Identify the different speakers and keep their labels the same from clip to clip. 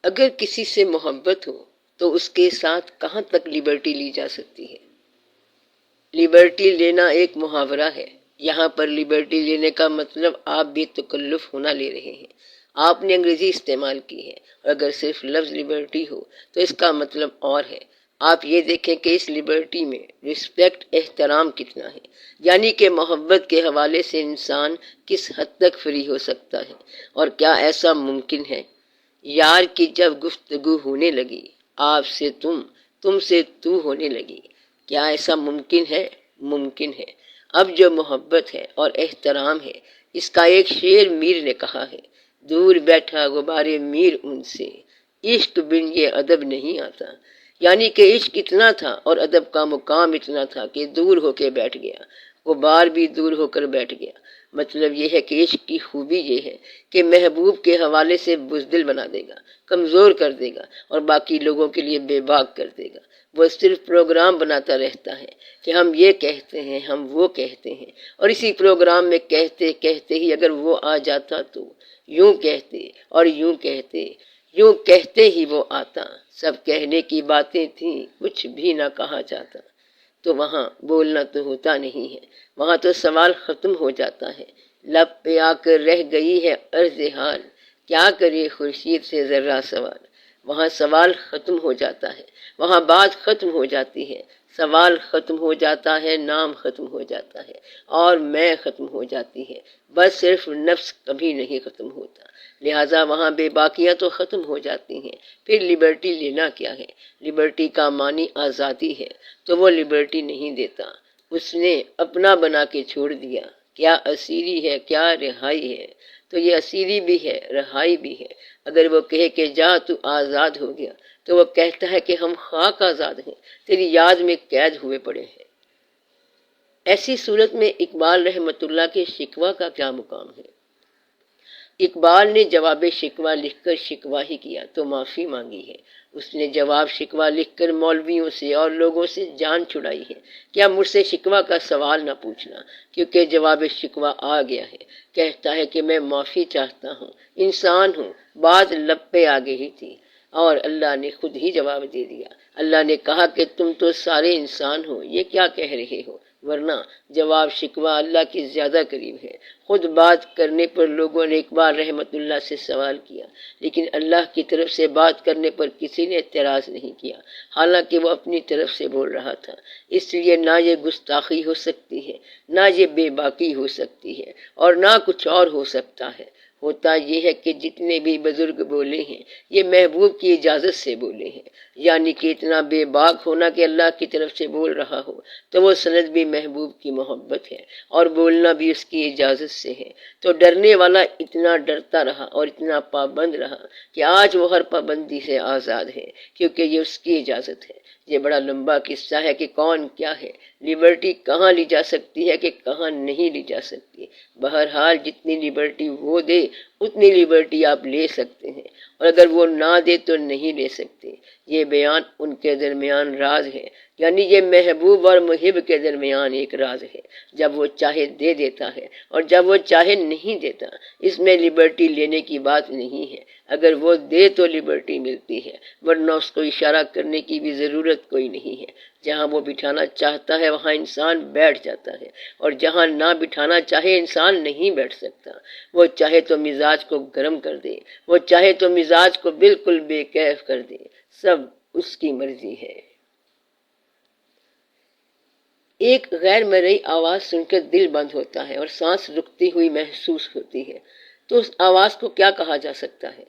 Speaker 1: اگر کسی سے محبت ہو تو اس کے ساتھ کہاں تک لبرٹی لی جا سکتی ہے؟ لبرٹی لینا ایک محاورہ ہے۔ یہاں پر لبرٹی لینے کا مطلب آپ بے تکلف ہونا لے رہے ہیں۔ آپ نے انگریزی استعمال کی ہے، اور اگر صرف لفظ لبرٹی ہو تو اس کا مطلب اور ہے۔ آپ یہ دیکھیں کہ اس لبرٹی میں رسپیکٹ، احترام کتنا ہے، یعنی کہ محبت کے حوالے سے انسان کس حد تک فری ہو سکتا ہے، اور کیا ایسا ممکن ہے؟ یار کی جب گفتگو ہونے لگی، آپ سے تم سے تو ہونے لگی، کیا ایسا ممکن ہے؟ ممکن ہے۔ اب جو محبت ہے اور احترام ہے، اس کا ایک شعر میر نے کہا ہے: دور بیٹھا غبارے میر ان سے، عشق بن یہ ادب نہیں آتا۔ یعنی کہ عشق اتنا تھا اور ادب کا مقام اتنا تھا کہ دور ہو کے بیٹھ گیا، غبار بھی دور ہو کر بیٹھ گیا۔ مطلب یہ ہے کہ عشق کی خوبی یہ ہے کہ محبوب کے حوالے سے بزدل بنا دے گا، کمزور کر دے گا، اور باقی لوگوں کے لیے بے باک کر دے گا۔ وہ صرف پروگرام بناتا رہتا ہے کہ ہم یہ کہتے ہیں، ہم وہ کہتے ہیں، اور اسی پروگرام میں کہتے کہتے ہی اگر وہ آ جاتا تو یوں کہتے اور یوں کہتے، یوں کہتے ہی وہ آتا، سب کہنے کی باتیں تھیں، کچھ بھی نہ کہا جاتا۔ تو وہاں بولنا تو ہوتا نہیں ہے، وہاں تو سوال ختم ہو جاتا ہے۔ لب پہ آ کر رہ گئی ہے عرض حال، کیا کرے خورشید سے ذرہ سوال۔ وہاں سوال ختم ہو جاتا ہے، وہاں بات ختم ہو جاتی ہے، سوال ختم ہو جاتا ہے، نام ختم ہو جاتا ہے، اور میں ختم ہو جاتی ہے۔ بس صرف نفس کبھی نہیں ختم ہوتا، لہٰذا وہاں بے باکیاں تو ختم ہو جاتی ہیں۔ پھر لبرٹی لینا کیا ہے؟ لبرٹی کا معنی آزادی ہے، تو وہ لبرٹی نہیں دیتا، اس نے اپنا بنا کے چھوڑ دیا۔ کیا اسیری ہے، کیا رہائی ہے؟ تو یہ اسیری بھی ہے، رہائی بھی ہے۔ اگر وہ کہے کہ جا تو آزاد ہو گیا، تو وہ کہتا ہے کہ ہم خاک آزاد ہیں، تیری یاد میں قید ہوئے پڑے ہیں۔ ایسی صورت میں اقبال رحمۃ اللہ کے شکوہ کا کیا مقام ہے؟ اقبال نے جواب شکوہ لکھ کر شکوہ ہی کیا تو معافی مانگی ہے۔ اس نے جواب شکوہ لکھ کر مولویوں سے اور لوگوں سے جان چھڑائی ہے۔ کیا مجھ سے شکوہ کا سوال نہ پوچھنا، کیونکہ جواب شکوہ آ گیا ہے۔ کہتا ہے کہ میں معافی چاہتا ہوں، انسان ہوں، بات لب پہ آ گئی تھی، اور اللہ نے خود ہی جواب دے دیا۔ اللہ نے کہا کہ تم تو سارے انسان ہو، یہ کیا کہہ رہے ہو؟ ورنہ جواب شکوہ اللہ کی زیادہ قریب ہے۔ خود بات کرنے پر لوگوں نے اقبال رحمۃ اللہ سے سوال کیا، لیکن اللہ کی طرف سے بات کرنے پر کسی نے اعتراض نہیں کیا، حالانکہ وہ اپنی طرف سے بول رہا تھا۔ اس لیے نہ یہ گستاخی ہو سکتی ہے، نہ یہ بے باکی ہو سکتی ہے، اور نہ کچھ اور ہو سکتا ہے۔ ہوتا یہ ہے کہ جتنے بھی بزرگ بولے ہیں، یہ محبوب کی اجازت سے بولے ہیں، یعنی کہ اتنا بے باک ہونا کہ اللہ کی طرف سے بول رہا ہو، تو وہ سند بھی محبوب کی محبت ہے، اور بولنا بھی اس کی اجازت سے ہے۔ تو ڈرنے والا اتنا ڈرتا رہا اور اتنا پابند رہا کہ آج وہ ہر پابندی سے آزاد ہے، کیونکہ یہ اس کی اجازت ہے۔ یہ بڑا لمبا قصہ ہے کہ کون کیا ہے، لبرٹی کہاں لی جا سکتی ہے کہ کہاں نہیں لی جا سکتی۔ بہرحال جتنی لبرٹی وہ دے اتنی لبرٹی آپ لے سکتے ہیں، اور اگر وہ نہ دے تو نہیں لے سکتے۔ یہ بیان ان کے درمیان راز ہے، یعنی یہ محبوب اور محب کے درمیان ایک راز ہے۔ جب وہ چاہے دے دیتا ہے، اور جب وہ چاہے نہیں دیتا، اس میں لبرٹی لینے کی بات نہیں ہے۔ اگر وہ دے تو لبرٹی ملتی ہے، ورنہ اس کو اشارہ کرنے کی بھی ضرورت کوئی نہیں ہے۔ جہاں وہ بٹھانا چاہتا ہے وہاں انسان بیٹھ جاتا ہے، اور جہاں نہ بٹھانا چاہے انسان نہیں بیٹھ سکتا۔ وہ چاہے تو مزاج کو گرم کر دے، وہ چاہے تو مزاج کو بالکل بے کیف کر دے، سب اس کی مرضی ہے۔ ایک غیر مرئی آواز سن کر دل بند ہوتا ہے اور سانس رکتی ہوئی محسوس ہوتی ہے، تو اس آواز کو کیا کہا جا سکتا ہے؟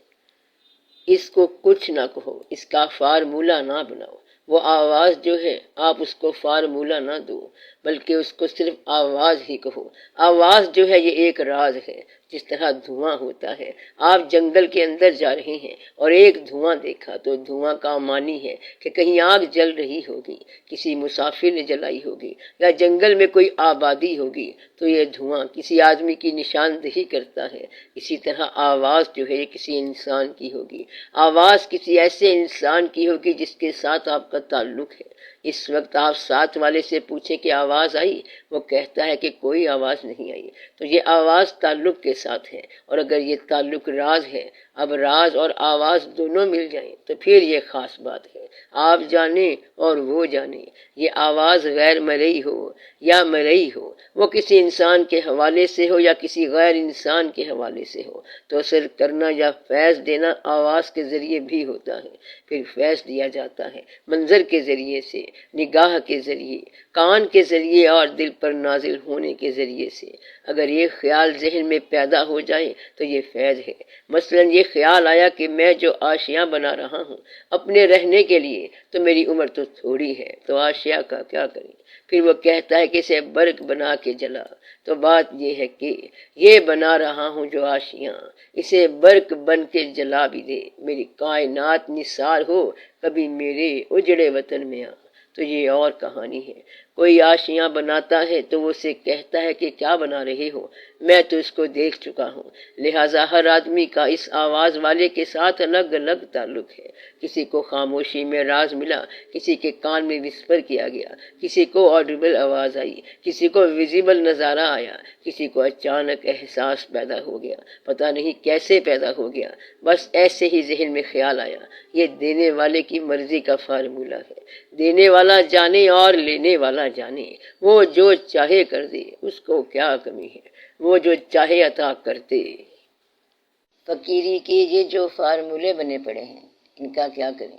Speaker 1: اس کو کچھ نہ کہو، اس کا فارمولہ نہ بناؤ۔ وہ آواز جو ہے، آپ اس کو فارمولہ نہ دو، بلکہ اس کو صرف آواز ہی کہو۔ آواز جو ہے یہ ایک راز ہے، جس طرح دھواں ہوتا ہے۔ آپ جنگل کے اندر جا رہے ہیں اور ایک دھواں دیکھا، تو دھواں کا معنی ہے کہ کہیں آگ جل رہی ہوگی، کسی مسافر نے جلائی ہوگی، یا جنگل میں کوئی آبادی ہوگی، تو یہ دھواں کسی آدمی کی نشاندہی کرتا ہے۔ اسی طرح آواز جو ہے یہ کسی انسان کی ہوگی، آواز کسی ایسے انسان کی ہوگی جس کے ساتھ آپ کا تعلق ہے، اس وقت آپ ساتھ والے سے پوچھیں کہ آواز آئی، وہ کہتا ہے کہ کوئی آواز نہیں آئی، تو یہ آواز تعلق کے ساتھ ہے، اور اگر یہ تعلق راز ہے، اب راز اور آواز دونوں مل جائیں تو پھر یہ خاص بات ہے، آپ جانیں اور وہ جانیں۔ یہ آواز غیر مرئی ہو یا مرئی ہو، وہ کسی انسان کے حوالے سے ہو یا کسی غیر انسان کے حوالے سے ہو، تو اثر کرنا یا فیض دینا آواز کے ذریعے بھی ہوتا ہے، پھر فیض دیا جاتا ہے منظر کے ذریعے سے، نگاہ کے ذریعے، کان کے ذریعے اور دل پر نازل ہونے کے ذریعے سے۔ اگر یہ خیال ذہن میں پیدا ہو جائے تو یہ فیض ہے۔ مثلا یہ خیال آیا کہ میں جو آشیاں بنا رہا ہوں اپنے رہنے کے لیے، تو میری عمر تو تھوڑی ہے، تو آشیاں کا کیا کریں؟ پھر وہ کہتا ہے کہ اسے برق بنا کے جلا، تو بات یہ ہے کہ یہ بنا رہا ہوں جو آشیاں، اسے برق بن کے جلا بھی دے، میری کائنات نثار ہو کبھی میرے اجڑے وطن میں آ۔ تو یہ اور کہانی ہے۔ کوئی آشیاں بناتا ہے تو وہ اسے کہتا ہے کہ کیا بنا رہے ہو، میں تو اس کو دیکھ چکا ہوں۔ لہٰذا ہر آدمی کا اس آواز والے کے ساتھ الگ الگ تعلق ہے۔ کسی کو خاموشی میں راز ملا، کسی کے کان میں وسپر کیا گیا، کسی کو آڈیبل آواز آئی، کسی کو ویزیبل نظارہ آیا، کسی کو اچانک احساس پیدا ہو گیا، پتہ نہیں کیسے پیدا ہو گیا، بس ایسے ہی ذہن میں خیال آیا۔ یہ دینے والے کی مرضی کا فارمولہ ہے۔ دینے والا جانے اور لینے والا جانے، وہ جو چاہے کر دے، اس کو کیا کمی ہے، وہ جو چاہے عطا کرتے۔ فقیری کے یہ جو فارمولے بنے پڑے ہیں، ان کا کیا کریں؟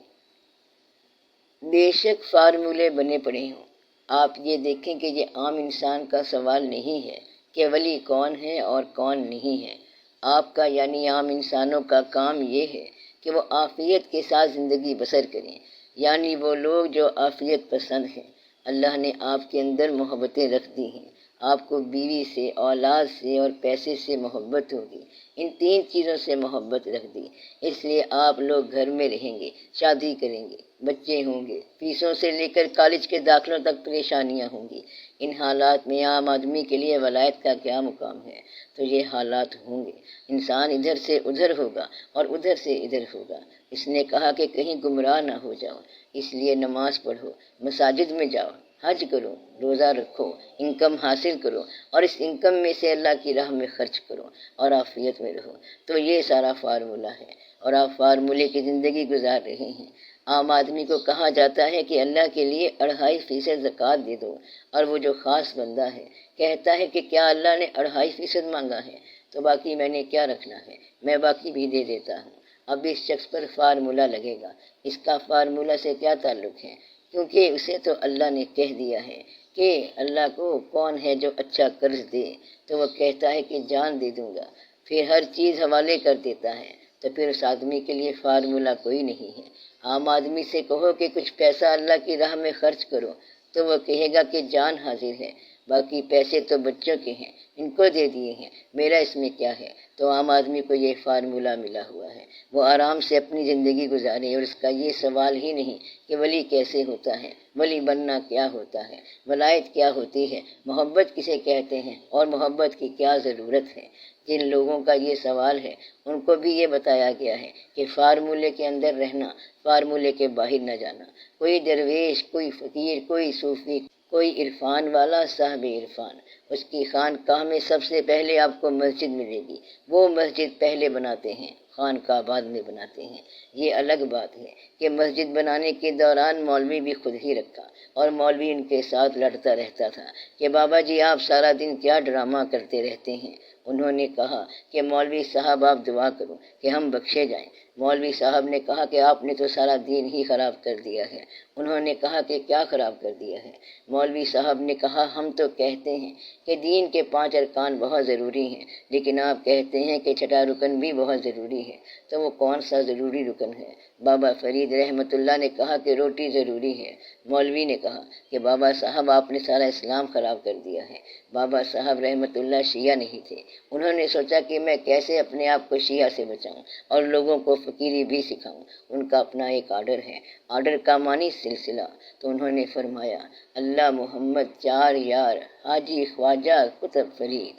Speaker 1: بے شک فارمولے بنے پڑے ہوں، آپ یہ دیکھیں کہ یہ عام انسان کا سوال نہیں ہے کہ ولی کون ہے اور کون نہیں ہے۔ آپ کا یعنی عام انسانوں کا کام یہ ہے کہ وہ عافیت کے ساتھ زندگی بسر کریں، یعنی وہ لوگ جو عافیت پسند ہیں۔ اللہ نے آپ کے اندر محبتیں رکھ دی ہیں، آپ کو بیوی سے، اولاد سے اور پیسے سے محبت ہوگی، ان تین چیزوں سے محبت رکھ دی، اس لیے آپ لوگ گھر میں رہیں گے، شادی کریں گے، بچے ہوں گے، فیسوں سے لے کر کالج کے داخلوں تک پریشانیاں ہوں گی۔ ان حالات میں عام آدمی کے لیے ولایت کا کیا مقام ہے؟ تو یہ حالات ہوں گے، انسان ادھر سے ادھر ہوگا اور ادھر سے ادھر ہوگا۔ اس نے کہا کہ کہیں گمراہ نہ ہو جاؤ، اس لیے نماز پڑھو، مساجد میں جاؤ، حج کرو، روزہ رکھو، انکم حاصل کرو، اور اس انکم میں سے اللہ کی راہ میں خرچ کرو اور عافیت میں رہو۔ تو یہ سارا فارمولہ ہے، اور آپ فارمولے کی زندگی گزار رہے ہیں۔ عام آدمی کو کہا جاتا ہے کہ اللہ کے لیے 2.5% زکوٰۃ دے دو، اور وہ جو خاص بندہ ہے کہتا ہے کہ کیا اللہ نے 2.5% مانگا ہے تو باقی میں نے کیا رکھنا ہے، میں باقی بھی دے دیتا ہوں۔ اب اس شخص پر فارمولہ لگے گا، اس کا فارمولہ سے کیا تعلق ہے؟ کیونکہ اسے تو اللہ نے کہہ دیا ہے کہ اللہ کو کون ہے جو اچھا قرض دے، تو وہ کہتا ہے کہ جان دے دوں گا، پھر ہر چیز حوالے کر دیتا ہے، تو پھر اس آدمی کے لیے فارمولہ کوئی نہیں ہے۔ عام آدمی سے کہو کہ کچھ پیسہ اللہ کی راہ میں خرچ کرو تو وہ کہے گا کہ جان حاضر ہے، باقی پیسے تو بچوں کے ہیں، ان کو دے دیے ہیں، میرا اس میں کیا ہے؟ تو عام آدمی کو یہ فارمولہ ملا ہوا ہے، وہ آرام سے اپنی زندگی گزارے، اور اس کا یہ سوال ہی نہیں کہ ولی کیسے ہوتا ہے، ولی بننا کیا ہوتا ہے، ولایت کیا ہوتی ہے، محبت کسے کہتے ہیں، اور محبت کی کیا ضرورت ہے۔ جن لوگوں کا یہ سوال ہے ان کو بھی یہ بتایا گیا ہے کہ فارمولے کے اندر رہنا، فارمولے کے باہر نہ جانا۔ کوئی درویش، کوئی فقیر، کوئی صوفی، کوئی عرفان والا صاحب عرفان، اس کی خانقاہ میں سب سے پہلے آپ کو مسجد ملے گی، وہ مسجد پہلے بناتے ہیں، خانقاہ بعد میں بناتے ہیں۔ یہ الگ بات ہے کہ مسجد بنانے کے دوران مولوی بھی خود ہی رکھا، اور مولوی ان کے ساتھ لڑتا رہتا تھا کہ بابا جی آپ سارا دن کیا ڈرامہ کرتے رہتے ہیں۔ انہوں نے کہا کہ مولوی صاحب آپ دعا کرو کہ ہم بخشے جائیں۔ مولوی صاحب نے کہا کہ آپ نے تو سارا دین ہی خراب کر دیا ہے۔ انہوں نے کہا کہ کیا خراب کر دیا ہے؟ مولوی صاحب نے کہا ہم تو کہتے ہیں کہ دین کے 5 ارکان بہت ضروری ہیں، لیکن آپ کہتے ہیں کہ 6واں رکن بھی بہت ضروری ہے، تو وہ کون سا ضروری رکن ہے؟ بابا فرید رحمۃ اللہ نے کہا کہ روٹی ضروری ہے۔ مولوی نے کہا کہ بابا صاحب آپ نے سارا اسلام خراب کر دیا ہے۔ بابا صاحب رحمۃ اللہ شیعہ نہیں تھے، انہوں نے سوچا کہ میں کیسے اپنے آپ کو شیعہ سے بچاؤں اور لوگوں کو فقیری بھی سکھاؤں۔ ان کا اپنا ایک آرڈر ہے، آرڈر کا معنی سلسلہ۔ تو انہوں نے فرمایا اللہ محمد 4 یار حاجی خواجہ قطب فرید۔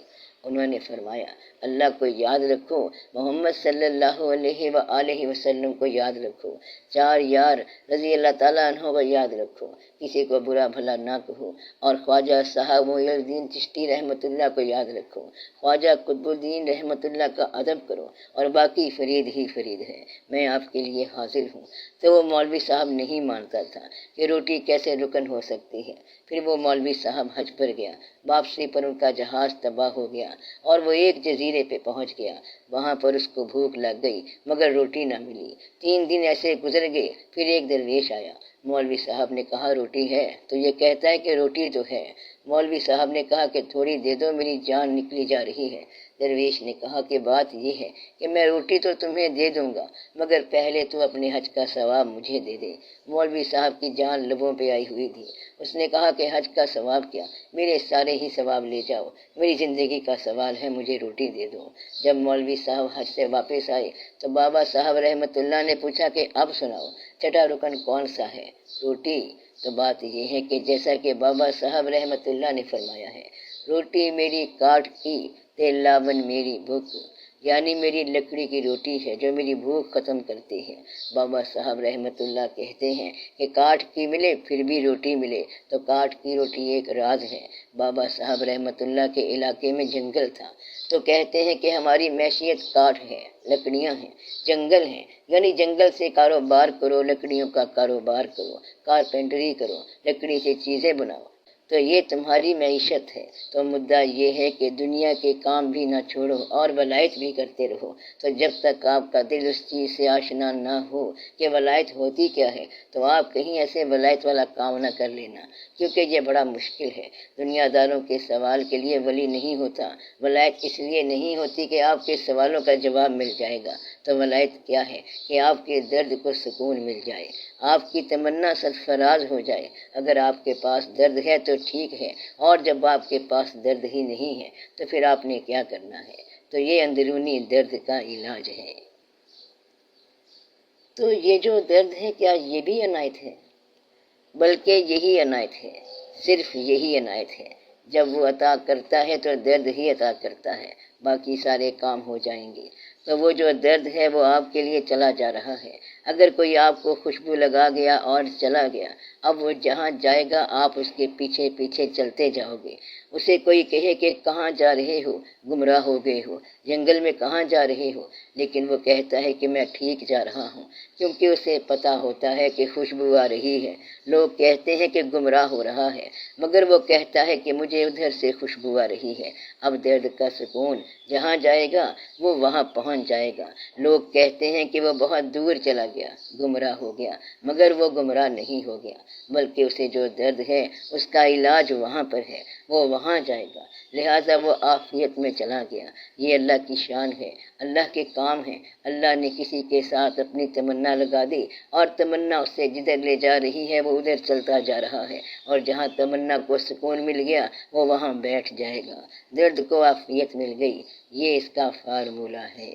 Speaker 2: انہوں نے فرمایا اللہ کو یاد رکھو، محمد صلی اللہ علیہ وآلہ وسلم کو یاد رکھو، چار یار رضی اللہ تعالیٰ عنہ کو یاد رکھو، کسی کو برا بھلا نہ کہو، اور خواجہ صاحب معین الدین چشتی رحمۃ اللہ کو یاد رکھو، خواجہ قطب الدین رحمۃ اللہ کا ادب کرو، اور باقی فرید ہی فرید ہے، میں آپ کے لیے حاضر ہوں۔ تو وہ مولوی صاحب نہیں مانتا تھا کہ روٹی کیسے رکن ہو سکتی ہے۔ پھر وہ مولوی صاحب حج پر گیا، واپسی پر ان کا جہاز تباہ ہو گیا اور وہ ایک جزیرے پہ پہنچ گیا۔ وہاں پر اس کو بھوک لگ گئی مگر روٹی نہ ملی۔ 3 دن ایسے گزر گئے، پھر ایک درویش آیا۔ مولوی صاحب نے کہا روٹی ہے؟ تو یہ کہتا ہے کہ روٹی تو ہے۔ مولوی صاحب نے کہا کہ تھوڑی دے دو، میری جان نکلی جا رہی ہے۔ درویش نے کہا کہ بات یہ ہے کہ میں روٹی تو تمہیں دے دوں گا مگر پہلے تو اپنے حج کا ثواب مجھے دے دے۔ مولوی صاحب کی جان لبوں پہ آئی ہوئی تھی۔ اس نے کہا کہ حج کا ثواب کیا، میرے سارے ہی ثواب لے جاؤ، میری زندگی کا سوال ہے، مجھے روٹی دے دو۔ جب مولوی صاحب حج سے واپس آئے تو بابا صاحب رحمۃ اللہ نے پوچھا کہ اب سناؤ، چھٹا رکن کون سا ہے؟ روٹی؟ تو بات یہ ہے کہ جیسا کہ بابا صاحب رحمۃ اللہ نے فرمایا ہے، روٹی میری کاٹ کی تے لاون میری بھوک، یعنی میری لکڑی کی روٹی ہے جو میری بھوک ختم کرتی ہے۔ بابا صاحب رحمۃ اللہ کہتے ہیں کہ کاٹ کی ملے پھر بھی روٹی ملے تو کاٹ کی روٹی ایک راز ہے۔ بابا صاحب رحمۃ اللہ کے علاقے میں جنگل تھا تو کہتے ہیں کہ ہماری معیشت کاٹ ہے، لکڑیاں ہیں، جنگل ہیں، یعنی جنگل سے کاروبار کرو، لکڑیوں کا کاروبار کرو، کارپینٹری کرو، لکڑی سے چیزیں بناؤ، تو یہ تمہاری معیشت ہے۔ تو مدعا یہ ہے کہ دنیا کے کام بھی نہ چھوڑو اور ولایت بھی کرتے رہو۔ تو جب تک آپ کا دل اس چیز سے آشنا نہ ہو کہ ولایت ہوتی کیا ہے تو آپ کہیں ایسے ولایت والا کام نہ کر لینا، کیونکہ یہ بڑا مشکل ہے۔ دنیا داروں کے سوال کے لیے ولی نہیں ہوتا، ولایت اس لیے نہیں ہوتی کہ آپ کے سوالوں کا جواب مل جائے گا۔ تو ولایت کیا ہے کہ آپ کے درد کو سکون مل جائے، آپ کی تمنا سرفراز ہو جائے۔ اگر آپ کے پاس درد ہے تو ٹھیک ہے، اور جب آپ کے پاس درد ہی نہیں ہے تو پھر آپ نے کیا کرنا ہے؟ تو یہ اندرونی درد کا علاج ہے۔ تو یہ جو درد ہے کیا یہ بھی عنایت ہے؟ بلکہ یہی عنایت ہے، صرف یہی عنایت ہے۔ جب وہ عطا کرتا ہے تو درد ہی عطا کرتا ہے، باقی سارے کام ہو جائیں گے۔ تو وہ جو درد ہے وہ آپ کے لیے چلا جا رہا ہے۔ اگر کوئی آپ کو خوشبو لگا گیا اور چلا گیا، اب وہ جہاں جائے گا آپ اس کے پیچھے پیچھے چلتے جاؤ گے۔ اسے کوئی کہے کہ کہاں جا رہے ہو، گمراہ ہو گئے ہو، جنگل میں کہاں جا رہے ہو، لیکن وہ کہتا ہے کہ میں ٹھیک جا رہا ہوں، کیونکہ اسے پتہ ہوتا ہے کہ خوشبو آ رہی ہے۔ لوگ کہتے ہیں کہ گمراہ ہو رہا ہے، مگر وہ کہتا ہے کہ مجھے ادھر سے خوشبو آ رہی ہے۔ اب درد کا سکون جہاں جائے گا وہ وہاں پہنچ جائے گا۔ لوگ کہتے ہیں کہ وہ بہت دور چلا گیا، گمراہ ہو گیا، مگر وہ گمراہ نہیں ہو گیا، بلکہ اسے جو درد ہے اس کا علاج وہاں پر ہے، وہ وہاں جائے گا، لہٰذا وہ عافیت میں چلا گیا۔ یہ اللہ کی شان ہے، اللہ کے کام ہے۔ اللہ نے کسی کے ساتھ اپنی تمنا لگا دی اور تمنا اسے جدھر لے جا رہی ہے وہ ادھر چلتا جا رہا ہے، اور جہاں تمنا کو سکون مل گیا وہ وہاں بیٹھ جائے گا۔ درد کو عافیت مل گئی، یہ اس کا فارمولہ ہے۔